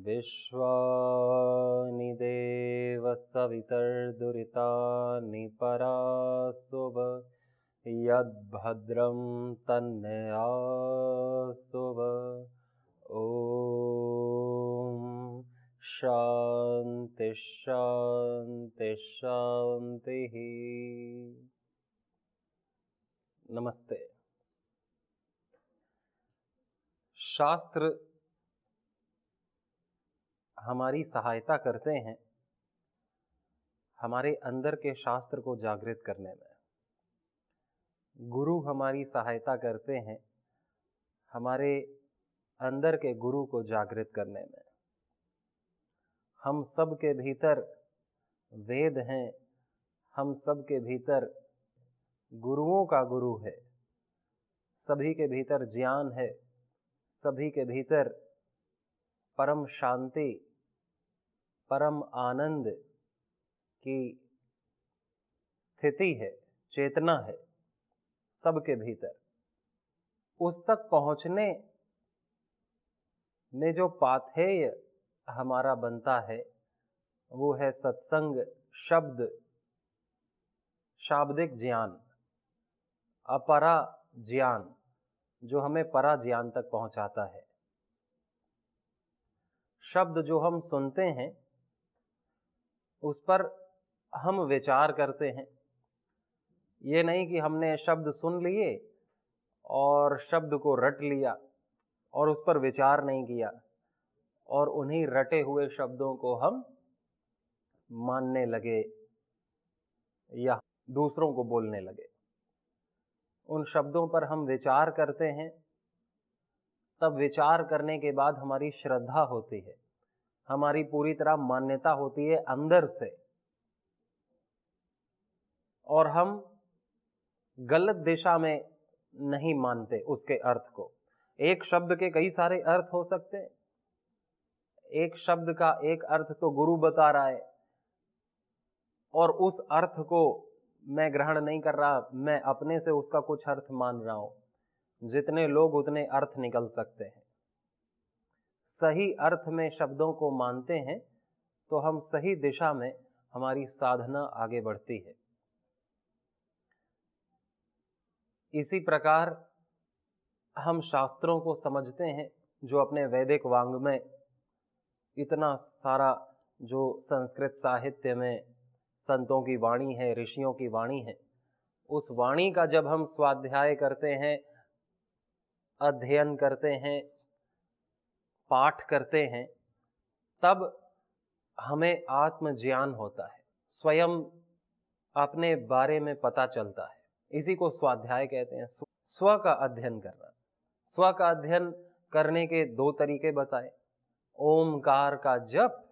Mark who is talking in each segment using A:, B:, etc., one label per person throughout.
A: विश्वानि देव सवितर्दुरितानि परासुव यद्भद्रं तन्नयासुव। ॐ शान्ति शान्ति शान्तिः। नमस्ते। शास्त्र हमारी सहायता करते हैं हमारे अंदर के शास्त्र को जागृत करने में। गुरु हमारी सहायता करते हैं हमारे अंदर के गुरु को जागृत करने में। हम सब के भीतर वेद हैं, हम सब के भीतर गुरुओं का गुरु है, सभी के भीतर ज्ञान है, सभी के भीतर परम शांति, परम आनंद की स्थिति है, चेतना है सबके भीतर। उस तक पहुंचने में जो पाथेय हमारा बनता है वो है सत्संग, शब्द, शाब्दिक ज्ञान, अपरा ज्ञान, जो हमें परा ज्ञान तक पहुंचाता है। शब्द जो हम सुनते हैं उस पर हम विचार करते हैं। ये नहीं कि हमने शब्द सुन लिए और शब्द को रट लिया और उस पर विचार नहीं किया और उन्हीं रटे हुए शब्दों को हम मानने लगे या दूसरों को बोलने लगे। उन शब्दों पर हम विचार करते हैं, तब विचार करने के बाद हमारी श्रद्धा होती है, हमारी पूरी तरह मान्यता होती है अंदर से, और हम गलत दिशा में नहीं मानते उसके अर्थ को। एक शब्द के कई सारे अर्थ हो सकते हैं। एक शब्द का एक अर्थ तो गुरु बता रहा है और उस अर्थ को मैं ग्रहण नहीं कर रहा, मैं अपने से उसका कुछ अर्थ मान रहा हूं। जितने लोग उतने अर्थ निकल सकते हैं। सही अर्थ में शब्दों को मानते हैं तो हम सही दिशा में, हमारी साधना आगे बढ़ती है। इसी प्रकार हम शास्त्रों को समझते हैं, जो अपने वैदिक वाङ्मय, इतना सारा जो संस्कृत साहित्य में संतों की वाणी है, ऋषियों की वाणी है, उस वाणी का जब हम स्वाध्याय करते हैं, अध्ययन करते हैं, पाठ करते हैं, तब हमें आत्मज्ञान होता है, स्वयं अपने बारे में पता चलता है। इसी को स्वाध्याय कहते हैं, स्व का अध्ययन करना। स्व का अध्ययन करने के दो तरीके बताए, ओमकार का जप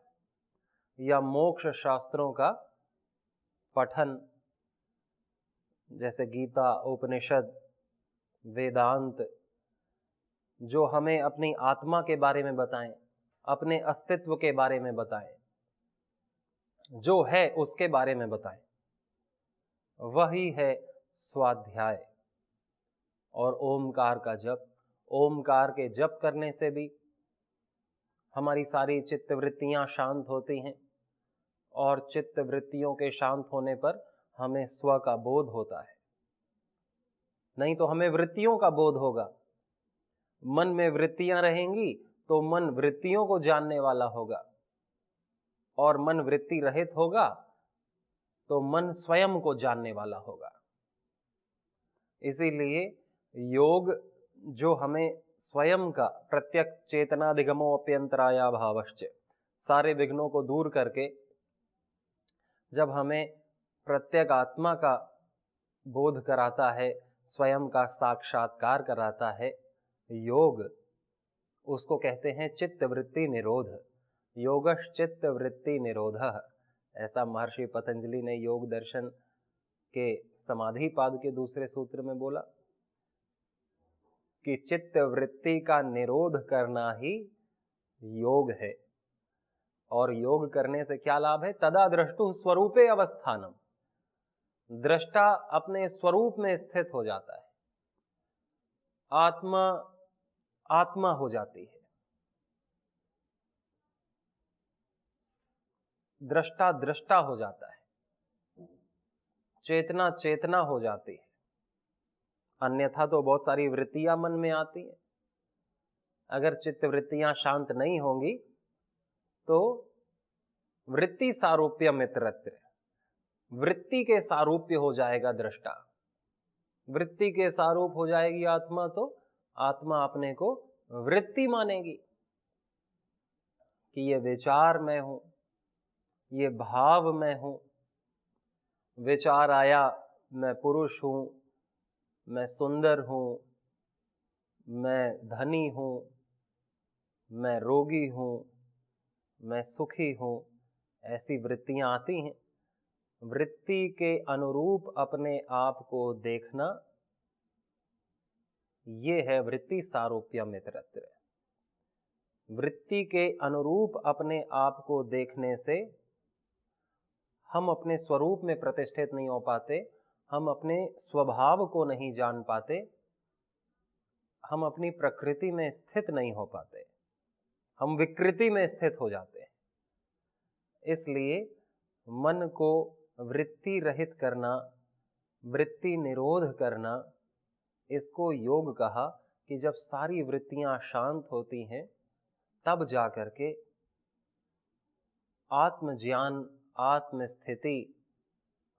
A: या मोक्ष शास्त्रों का पठन, जैसे गीता, उपनिषद, वेदांत, जो हमें अपनी आत्मा के बारे में बताएं, अपने अस्तित्व के बारे में बताएं, जो है उसके बारे में बताएं, वही है स्वाध्याय। और ओमकार का जप, ओमकार के जप करने से भी हमारी सारी चित्त वृत्तियां शांत होती हैं और चित्त वृत्तियों के शांत होने पर हमें स्व का बोध होता है। नहीं तो हमें वृत्तियों का बोध होगा। मन में वृत्तियां रहेंगी तो मन वृत्तियों को जानने वाला होगा, और मन वृत्ति रहित होगा तो मन स्वयं को जानने वाला होगा। इसीलिए योग जो हमें स्वयं का प्रत्यक चेतनाधिगमो अप्यंतराया भावश्च, सारे विघ्नों को दूर करके जब हमें प्रत्येक आत्मा का बोध कराता है, स्वयं का साक्षात्कार कराता है, योग, उसको कहते हैं चित्त वृत्ति निरोध। योगश्चित्त वृत्ति निरोधः। ऐसा महर्षि पतंजलि ने योग दर्शन के समाधि पाद के दूसरे सूत्र में बोला कि चित्त वृत्ति का निरोध करना ही योग है। और योग करने से क्या लाभ है? तदा दृष्टु स्वरूपे अवस्थानम, दृष्टा अपने स्वरूप में स्थित हो जाता है, आत्मा आत्मा हो जाती है, दृष्टा दृष्टा हो जाता है, चेतना चेतना हो जाती है। अन्यथा तो बहुत सारी वृत्तियां मन में आती हैं। अगर चित्त वृत्तियां शांत नहीं होंगी तो वृत्ति सारूप्य मित्रत्व, वृत्ति के सारूप्य हो जाएगा दृष्टा, वृत्ति के सारूप हो जाएगी आत्मा, तो आत्मा अपने को वृत्ति मानेगी कि ये विचार मैं हूं, ये भाव मैं हूं। विचार आया मैं पुरुष हूं, मैं सुंदर हूं, मैं धनी हूं, मैं रोगी हूं, मैं सुखी हूं, ऐसी वृत्तियां आती हैं। वृत्ति के अनुरूप अपने आप को देखना, ये है वृत्ति सारूप्य मित्रत्व। वृत्ति के अनुरूप अपने आप को देखने से हम अपने स्वरूप में प्रतिष्ठित नहीं हो पाते, हम अपने स्वभाव को नहीं जान पाते, हम अपनी प्रकृति में स्थित नहीं हो पाते, हम विकृति में स्थित हो जाते हैं। इसलिए मन को वृत्ति रहित करना, वृत्ति निरोध करना, इसको योग कहा कि जब सारी वृत्तियां शांत होती हैं तब जाकर के आत्मज्ञान, आत्मस्थिति,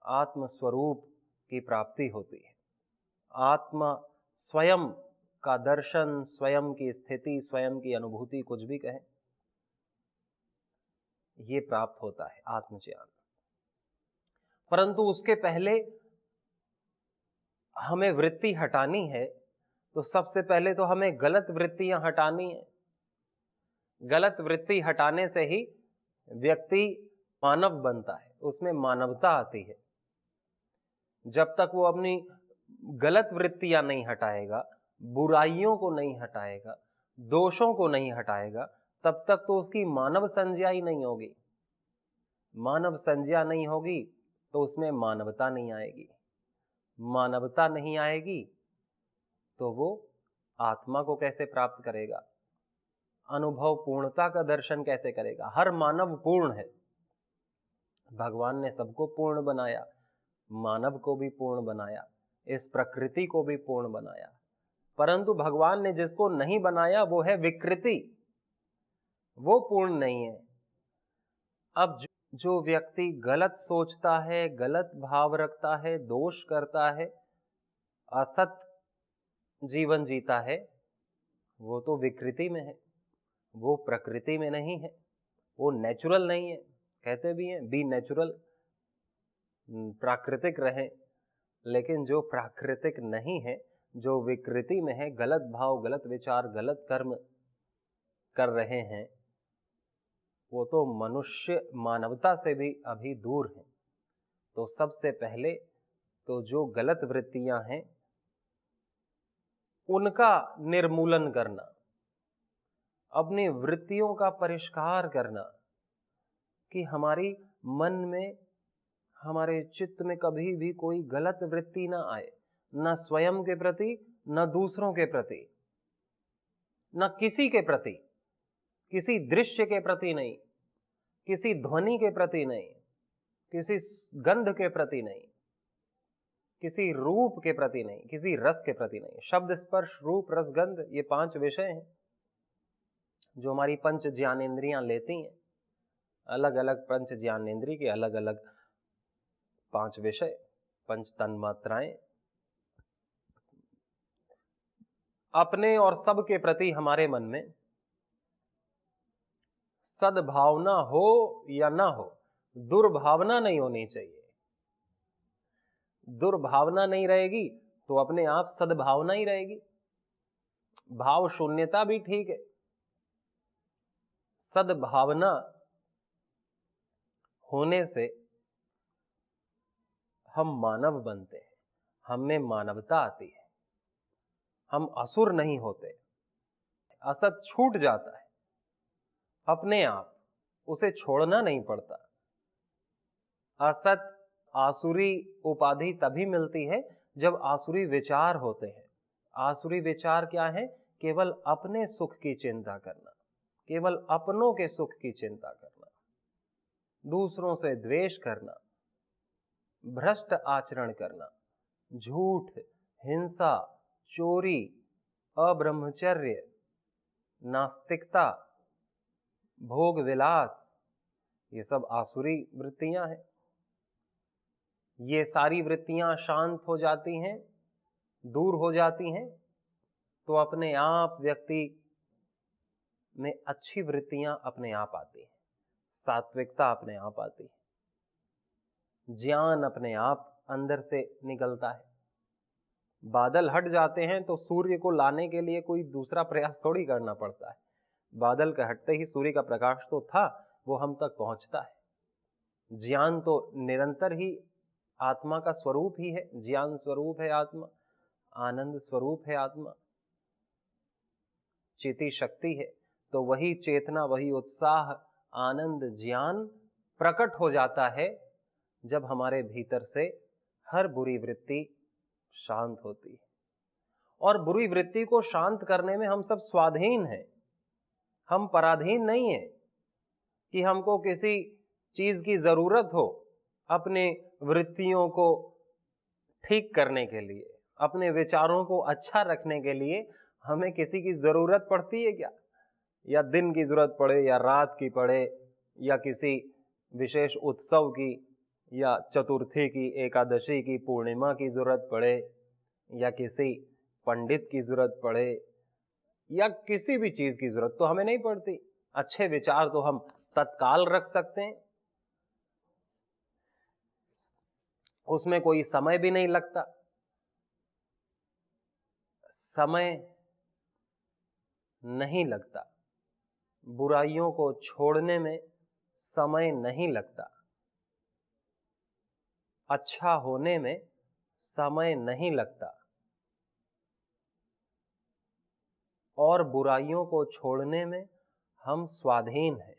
A: आत्मस्वरूप की प्राप्ति होती है। आत्मा स्वयं का दर्शन, स्वयं की स्थिति, स्वयं की अनुभूति, कुछ भी कहें, ये प्राप्त होता है आत्मज्ञान। परंतु उसके पहले हमें वृत्ति हटानी है, तो सबसे पहले तो हमें गलत वृत्तियां हटानी है। गलत वृत्ति हटाने से ही व्यक्ति मानव बनता है, उसमें मानवता आती है। जब तक वो अपनी गलत वृत्तियां नहीं हटाएगा, बुराइयों को नहीं हटाएगा, दोषों को नहीं हटाएगा, तब तक तो उसकी मानव संज्ञा ही नहीं होगी। मानव संज्ञा नहीं होगी तो उसमें मानवता नहीं आएगी। मानवता नहीं आएगी तो वो आत्मा को कैसे प्राप्त करेगा? अनुभव पूर्णता का दर्शन कैसे करेगा? हर मानव पूर्ण है। भगवान ने सबको पूर्ण बनाया, मानव को भी पूर्ण बनाया, इस प्रकृति को भी पूर्ण बनाया। परंतु भगवान ने जिसको नहीं बनाया वो है विकृति, वो पूर्ण नहीं है। अब जो व्यक्ति गलत सोचता है, गलत भाव रखता है, दोष करता है, असत जीवन जीता है, वो तो विकृति में है, वो प्रकृति में नहीं है, वो नेचुरल नहीं है। कहते भी हैं बी नेचुरल, प्राकृतिक रहे। लेकिन जो प्राकृतिक नहीं है, जो विकृति में है, गलत भाव, गलत विचार, गलत कर्म कर रहे हैं, वो तो मनुष्य मानवता से भी अभी दूर है। तो सबसे पहले तो जो गलत वृत्तियां हैं उनका निर्मूलन करना, अपनी वृत्तियों का परिष्कार करना, कि हमारी मन में, हमारे चित्त में कभी भी कोई गलत वृत्ति ना आए, न स्वयं के प्रति, न दूसरों के प्रति, न किसी के प्रति, किसी दृश्य के प्रति नहीं, किसी ध्वनि के प्रति नहीं, किसी गंध के प्रति नहीं, किसी रूप के प्रति नहीं, किसी रस के प्रति नहीं। शब्द, स्पर्श, रूप, रस, गंध, ये 5 विषय हैं जो हमारी पंच ज्ञानेंद्रियां लेती हैं। अलग अलग पंच ज्ञानेंद्रिय के अलग अलग 5 विषय, पंच तन्मात्राएं। अपने और सब के प्रति हमारे मन में सद्भावना हो या ना हो, दुर्भावना नहीं होनी चाहिए। दुर्भावना नहीं रहेगी तो अपने आप सद्भावना ही रहेगी। भाव शून्यता भी ठीक है, सद्भावना होने से हम मानव बनते हैं, हम में मानवता आती है, हम असुर नहीं होते। असत छूट जाता है अपने आप, उसे छोड़ना नहीं पड़ता। असत आसुरी उपाधि तभी मिलती है जब आसुरी विचार होते हैं। आसुरी विचार क्या है? केवल अपने सुख की चिंता करना, केवल अपनों के सुख की चिंता करना, दूसरों से द्वेष करना, भ्रष्ट आचरण करना, झूठ, हिंसा, चोरी, अब्रह्मचर्य, नास्तिकता, भोग विलास, ये सब आसुरी वृत्तियां हैं। ये सारी वृत्तियां शांत हो जाती हैं, दूर हो जाती हैं, तो अपने आप व्यक्ति में अच्छी वृत्तियां अपने आप आती हैं, सात्विकता अपने आप आती है, ज्ञान अपने आप अंदर से निकलता है। बादल हट जाते हैं तो सूर्य को लाने के लिए कोई दूसरा प्रयास थोड़ी करना पड़ता है। बादल के हटते ही सूर्य का प्रकाश तो था, वो हम तक पहुंचता है। ज्ञान तो निरंतर ही आत्मा का स्वरूप ही है, ज्ञान स्वरूप है आत्मा, आनंद स्वरूप है आत्मा, चेती शक्ति है। तो वही चेतना, वही उत्साह, आनंद, ज्ञान प्रकट हो जाता है जब हमारे भीतर से हर बुरी वृत्ति शांत होती है। और बुरी वृत्ति को शांत करने में हम सब स्वाधीन हैं, हम पराधीन नहीं हैं कि हमको किसी चीज की जरूरत हो अपने वृत्तियों को ठीक करने के लिए, अपने विचारों को अच्छा रखने के लिए हमें किसी की जरूरत पड़ती है क्या? या दिन की जरूरत पड़े या रात की पड़े, या किसी विशेष उत्सव की या चतुर्थी की, एकादशी की, पूर्णिमा की जरूरत पड़े, या किसी पंडित की जरूरत पड़े, या किसी भी चीज की जरूरत तो हमें नहीं पड़ती। अच्छे विचार तो हम तत्काल रख सकते हैं, उसमें कोई समय भी नहीं लगता। समय नहीं लगता, बुराइयों को छोड़ने में समय नहीं लगता, अच्छा होने में समय नहीं लगता, और बुराइयों को छोड़ने में हम स्वाधीन हैं।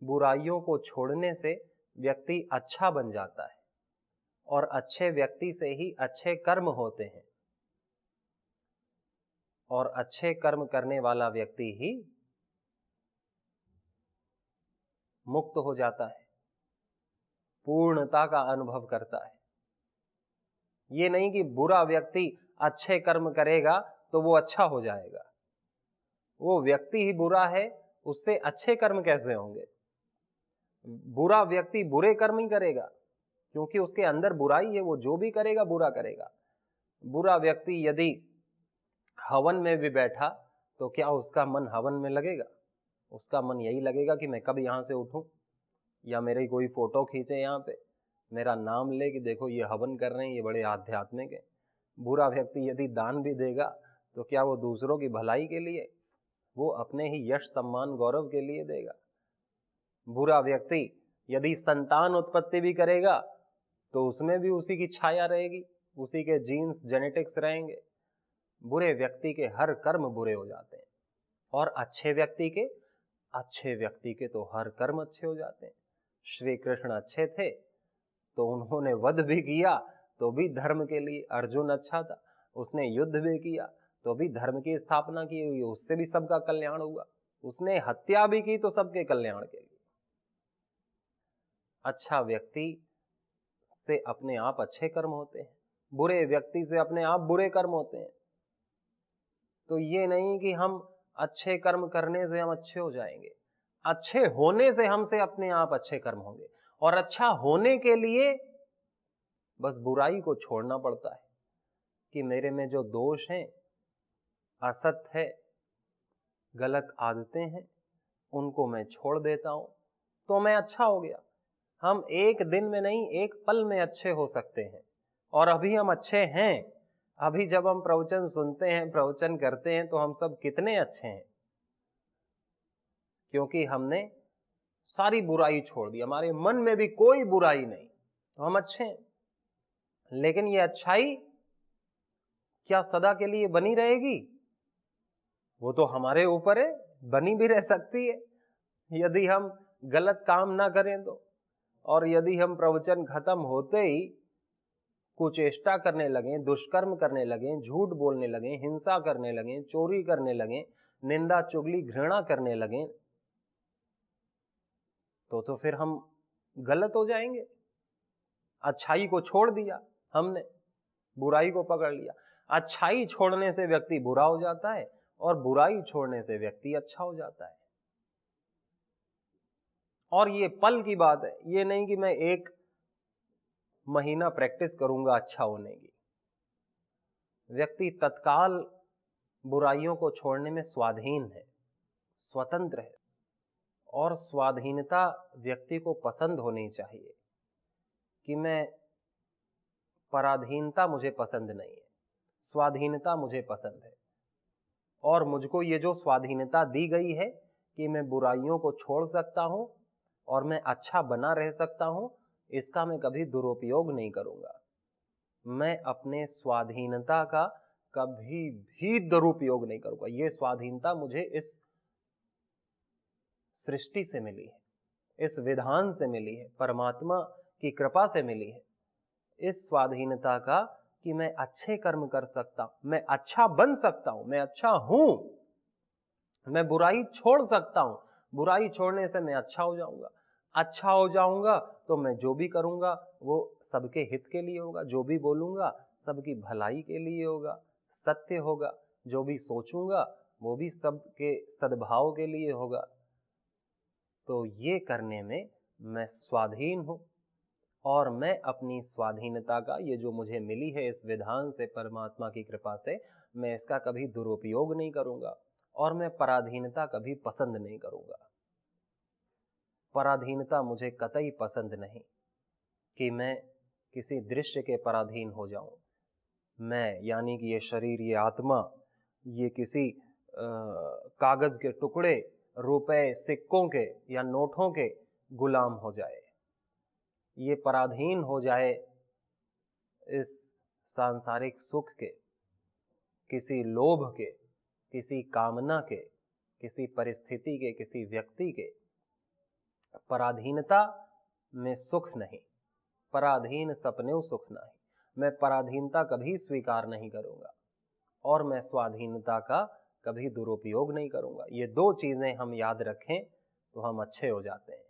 A: बुराइयों को छोड़ने से व्यक्ति अच्छा बन जाता है, और अच्छे व्यक्ति से ही अच्छे कर्म होते हैं, और अच्छे कर्म करने वाला व्यक्ति ही मुक्त हो जाता है, पूर्णता का अनुभव करता है। ये नहीं कि बुरा व्यक्ति अच्छे कर्म करेगा तो वो अच्छा हो जाएगा। वो व्यक्ति ही बुरा है, उससे अच्छे कर्म कैसे होंगे? बुरा व्यक्ति बुरे कर्म ही करेगा, क्योंकि उसके अंदर बुराई है, वो जो भी करेगा बुरा करेगा। बुरा व्यक्ति यदि हवन में भी बैठा तो क्या उसका मन हवन में लगेगा? उसका मन यही लगेगा कि मैं कब यहां से उठूं, या मेरी कोई फोटो खींचे, यहाँ पे मेरा नाम ले कि देखो ये हवन कर रहे हैं, ये बड़े आध्यात्मिक है। बुरा व्यक्ति यदि दान भी देगा तो क्या वो दूसरों की भलाई के लिए? वो अपने ही यश, सम्मान, गौरव के लिए देगा। बुरा व्यक्ति यदि संतान उत्पत्ति भी करेगा तो उसमें भी उसी की छाया रहेगी, उसी के जीन्स, जेनेटिक्स रहेंगे। बुरे व्यक्ति के हर कर्म बुरे हो जाते हैं, और अच्छे व्यक्ति के तो हर कर्म अच्छे हो जाते हैं। श्री कृष्ण अच्छे थे तो उन्होंने वध भी किया तो भी धर्म के लिए। अर्जुन अच्छा था, उसने युद्ध भी किया तो भी धर्म की स्थापना की हुई, उससे भी सबका कल्याण हुआ। उसने हत्या भी की तो सबके कल्याण के लिए। अच्छा व्यक्ति से अपने आप अच्छे कर्म होते हैं, बुरे व्यक्ति से अपने आप बुरे कर्म होते हैं। तो ये नहीं कि हम अच्छे कर्म करने से हम अच्छे हो जाएंगे, अच्छे होने से हमसे अपने आप अच्छे कर्म होंगे। और अच्छा होने के लिए बस बुराई को छोड़ना पड़ता है कि मेरे में जो दोष हैं, असत है, गलत आदतें हैं, उनको मैं छोड़ देता हूं तो मैं अच्छा हो गया। हम एक दिन में नहीं, एक पल में अच्छे हो सकते हैं। और अभी हम अच्छे हैं। अभी जब हम प्रवचन सुनते हैं, प्रवचन करते हैं, तो हम सब कितने अच्छे हैं, क्योंकि हमने सारी बुराई छोड़ दी, हमारे मन में भी कोई बुराई नहीं, तो हम अच्छे हैं। लेकिन ये अच्छाई क्या सदा के लिए बनी रहेगी? वो तो हमारे ऊपर है, बनी भी रह सकती है यदि हम गलत काम ना करें तो। और यदि हम प्रवचन खत्म होते ही कुचेष्टा करने लगें, दुष्कर्म करने लगें, झूठ बोलने लगें, हिंसा करने लगें, चोरी करने लगें, निंदा चुगली घृणा करने लगें, तो फिर हम गलत हो जाएंगे। अच्छाई को छोड़ दिया हमने, बुराई को पकड़ लिया। अच्छाई छोड़ने से व्यक्ति बुरा हो जाता है और बुराई छोड़ने से व्यक्ति अच्छा हो जाता है। और ये पल की बात है, ये नहीं कि मैं 1 महीना प्रैक्टिस करूंगा अच्छा होने की। व्यक्ति तत्काल बुराइयों को छोड़ने में स्वाधीन है, स्वतंत्र है। और स्वाधीनता व्यक्ति को पसंद होनी चाहिए कि मैं पराधीनता मुझे पसंद नहीं है, स्वाधीनता मुझे पसंद है। और मुझको ये जो स्वाधीनता दी गई है कि मैं बुराइयों को छोड़ सकता हूं और मैं अच्छा बना रह सकता हूं, इसका मैं कभी दुरुपयोग नहीं करूंगा। मैं अपने स्वाधीनता का कभी भी दुरुपयोग नहीं करूंगा। ये स्वाधीनता मुझे इस सृष्टि से मिली है, इस विधान से मिली है, परमात्मा की कृपा से मिली है। इस स्वाधीनता का कि मैं अच्छे कर्म कर सकता हूं, मैं अच्छा बन सकता हूं, मैं अच्छा हूं, मैं बुराई छोड़ सकता हूं। बुराई छोड़ने से मैं अच्छा हो जाऊंगा। अच्छा हो जाऊंगा तो मैं जो भी करूंगा वो सबके हित के लिए होगा, जो भी बोलूंगा सबकी भलाई के लिए होगा, सत्य होगा। जो भी सोचूंगा वो भी सबके सद्भाव के लिए होगा। तो ये करने में मैं स्वाधीन हूं और मैं अपनी स्वाधीनता का, ये जो मुझे मिली है इस विधान से, परमात्मा की कृपा से, मैं इसका कभी दुरुपयोग नहीं करूंगा और मैं पराधीनता कभी पसंद नहीं करूंगा। पराधीनता मुझे कतई पसंद नहीं कि मैं किसी दृश्य के पराधीन हो जाऊं। मैं यानी कि ये शरीर, ये आत्मा, ये किसी कागज के टुकड़े, रुपए, सिक्कों के या नोटों के गुलाम हो जाए, ये पराधीन हो जाए इस सांसारिक सुख के, किसी लोभ के, किसी कामना के, किसी परिस्थिति के, किसी व्यक्ति के। पराधीनता में सुख नहीं, पराधीन सपने सुख नहीं। मैं पराधीनता कभी स्वीकार नहीं करूंगा और मैं स्वाधीनता का कभी दुरुपयोग नहीं करूंगा। ये 2 चीजें हम याद रखें तो हम अच्छे हो जाते हैं।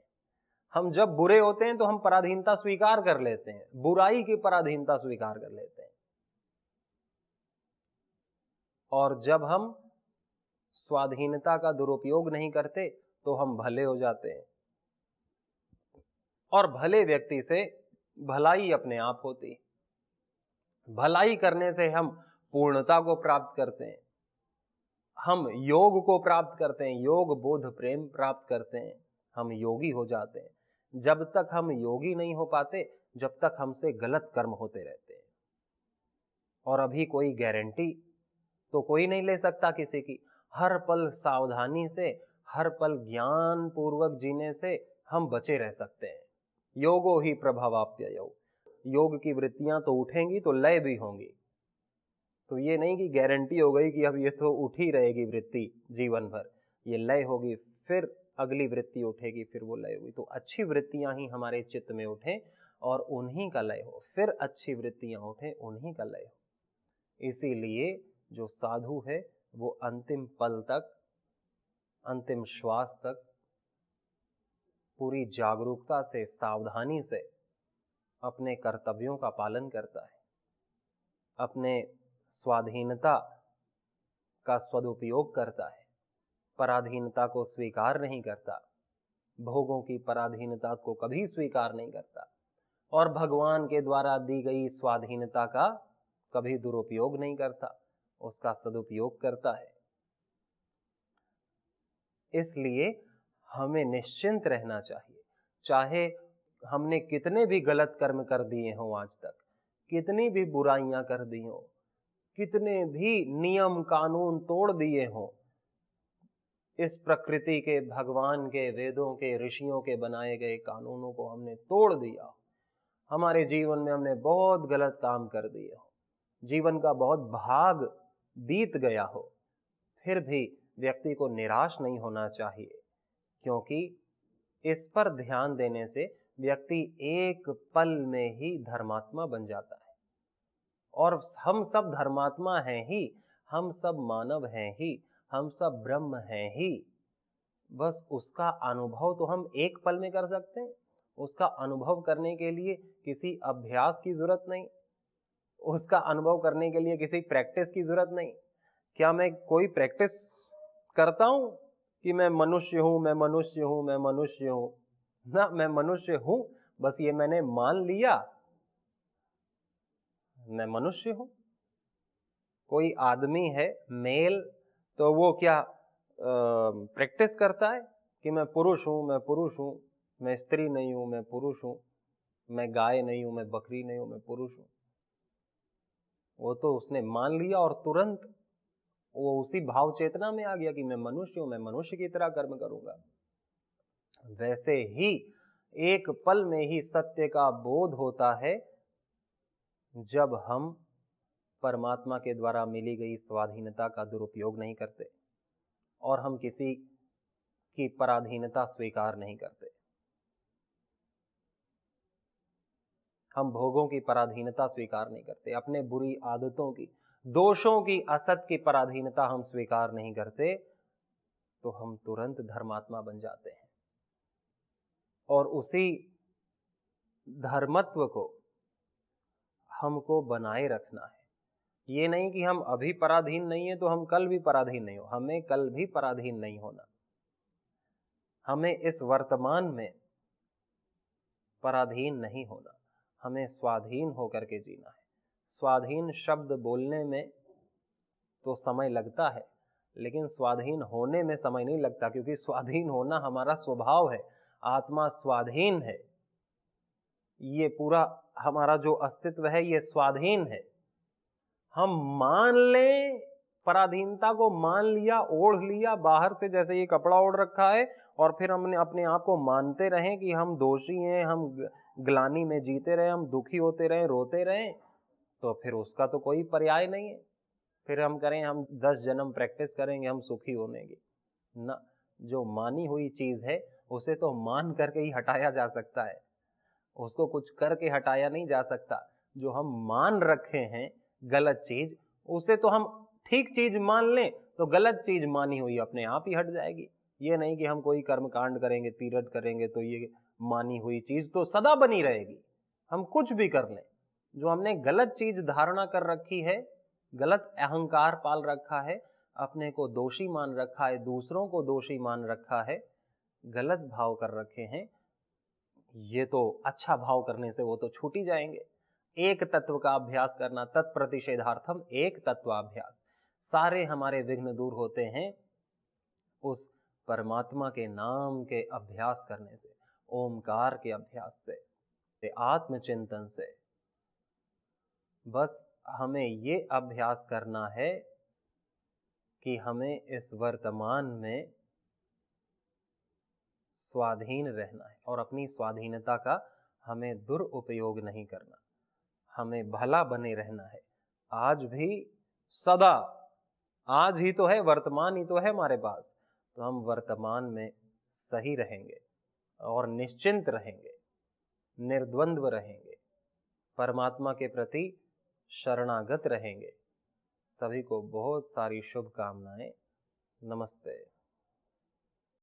A: हम जब बुरे होते हैं तो हम पराधीनता स्वीकार कर लेते हैं, बुराई की पराधीनता स्वीकार कर लेते हैं। और जब हम स्वाधीनता का दुरुपयोग नहीं करते तो हम भले हो जाते हैं। और भले व्यक्ति से भलाई अपने आप होती है। भलाई करने से हम पूर्णता को प्राप्त करते हैं, हम योग को प्राप्त करते हैं, योग बोध प्रेम प्राप्त करते हैं, हम योगी हो जाते हैं। जब तक हम योगी नहीं हो पाते, जब तक हमसे गलत कर्म होते रहते हैं। और अभी कोई गारंटी तो कोई नहीं ले सकता किसी की। हर पल सावधानी से, हर पल ज्ञान पूर्वक जीने से हम बचे रह सकते हैं। योगो ही प्रभावाप्ययो, योग की वृत्तियां तो उठेंगी तो लय भी होंगी। तो ये नहीं कि गारंटी हो गई कि अब ये तो उठ ही रहेगी वृत्ति जीवन भर, ये लय होगी, फिर अगली वृत्ति उठेगी, फिर वो लय होगी। तो अच्छी वृत्तियां ही हमारे चित्त में उठें और उन्हीं का लय हो, फिर अच्छी वृत्तियां उठें, उन्हीं का लय हो। इसीलिए जो साधु है वो अंतिम पल तक, अंतिम श्वास तक पूरी जागरूकता से, सावधानी से अपने कर्तव्यों का पालन करता है, अपने स्वाधीनता का सदुपयोग करता है, पराधीनता को स्वीकार नहीं करता, भोगों की पराधीनता को कभी स्वीकार नहीं करता और भगवान के द्वारा दी गई स्वाधीनता का कभी दुरुपयोग नहीं करता, उसका सदुपयोग करता है। इसलिए हमें निश्चिंत रहना चाहिए, चाहे हमने कितने भी गलत कर्म कर दिए हों आज तक, कितनी भी बुराइयां कर दी हों, कितने भी नियम कानून तोड़ दिए हों, इस प्रकृति के, भगवान के, वेदों के, ऋषियों के बनाए गए कानूनों को हमने तोड़ दिया हो, हमारे जीवन में हमने बहुत गलत काम कर दिए हो, जीवन का बहुत भाग बीत गया हो, फिर भी व्यक्ति को निराश नहीं होना चाहिए, क्योंकि इस पर ध्यान देने से व्यक्ति एक पल में ही धर्मात्मा बन जाता है। और हम सब धर्मात्मा हैं ही, हम सब मानव हैं ही, हम सब ब्रह्म हैं ही। बस उसका अनुभव तो हम एक पल में कर सकते हैं। उसका अनुभव करने के लिए किसी अभ्यास की जरूरत नहीं, उसका अनुभव करने के लिए किसी प्रैक्टिस की जरूरत नहीं। क्या मैं कोई प्रैक्टिस करता हूं कि मैं मनुष्य हूं, मैं मनुष्य हूं, मैं मनुष्य हूं? ना, मैं मनुष्य हूं, बस ये मैंने मान लिया मैं मनुष्य हूं। कोई आदमी है मेल, तो वो क्या प्रैक्टिस करता है कि मैं पुरुष हूं, मैं पुरुष हूं, मैं स्त्री नहीं हूं, मैं पुरुष हूं, मैं गाय नहीं हूं, मैं बकरी नहीं हूं, मैं पुरुष हूं? वो तो उसने मान लिया और तुरंत वो उसी भाव चेतना में आ गया कि मैं मनुष्य हूं, मैं मनुष्य की तरह कर्म करूंगा। वैसे ही एक पल में ही सत्य का बोध होता है जब हम परमात्मा के द्वारा मिली गई स्वाधीनता का दुरुपयोग नहीं करते और हम किसी की पराधीनता स्वीकार नहीं करते। हम भोगों की पराधीनता स्वीकार नहीं करते, अपने बुरी आदतों की, दोषों की, असत की पराधीनता हम स्वीकार नहीं करते, तो हम तुरंत धर्मात्मा बन जाते हैं। और उसी धर्मत्व को हमको बनाए रखना है। ये नहीं कि हम अभी पराधीन नहीं है तो हम कल भी पराधीन नहीं हो। हमें कल भी पराधीन नहीं होना। हमें इस वर्तमान में पराधीन नहीं होना, हमें स्वाधीन होकर के जीना है। स्वाधीन शब्द बोलने में तो समय लगता है, लेकिन स्वाधीन होने में समय नहीं लगता, क्योंकि स्वाधीन होना हमारा स्वभाव है। आत्मा स्वाधीन है, ये पूरा हमारा जो अस्तित्व है ये स्वाधीन है। हम मान लें, पराधीनता को मान लिया, ओढ़ लिया बाहर से, जैसे ये कपड़ा ओढ़ रखा है, और फिर हमने अपने आप को मानते रहें कि हम दोषी हैं, हम ग्लानि में जीते रहें, हम दुखी होते रहें, रोते रहें, तो फिर उसका तो कोई पर्याय नहीं है। फिर हम करें, हम 10 जन्म प्रैक्टिस करेंगे हम सुखी होने की ना। जो मानी हुई चीज है उसे तो मान करके ही हटाया जा सकता है, उसको कुछ करके हटाया नहीं जा सकता। जो हम मान रखे हैं गलत चीज, उसे तो हम ठीक चीज मान लें तो गलत चीज मानी हुई अपने आप ही हट जाएगी। ये नहीं कि हम कोई कर्म कांड करेंगे, तीर्थ करेंगे तो ये मानी हुई चीज तो सदा बनी रहेगी। हम कुछ भी कर लें, जो हमने गलत चीज धारणा कर रखी है, गलत अहंकार पाल रखा है, अपने को दोषी मान रखा है, दूसरों को दोषी मान रखा है, गलत भाव कर रखे हैं, ये तो अच्छा भाव करने से वो तो छूट ही जाएंगे। एक तत्व का अभ्यास करना, तत्प्रतिषेधार्थम एक तत्वाभ्यास। सारे हमारे विघ्न दूर होते हैं उस परमात्मा के नाम के अभ्यास करने से, ओमकार के अभ्यास से, आत्मचिंतन से। बस हमें ये अभ्यास करना है कि हमें इस वर्तमान में स्वाधीन रहना है और अपनी स्वाधीनता का हमें दुरुपयोग नहीं करना। हमें भला बने रहना है, आज भी सदा। आज ही तो है, वर्तमान ही तो है हमारे पास, तो हम वर्तमान में सही रहेंगे और निश्चिंत रहेंगे, निर्द्वंद्व रहेंगे, परमात्मा के प्रति शरणागत रहेंगे। सभी को बहुत सारी शुभकामनाएं। नमस्ते।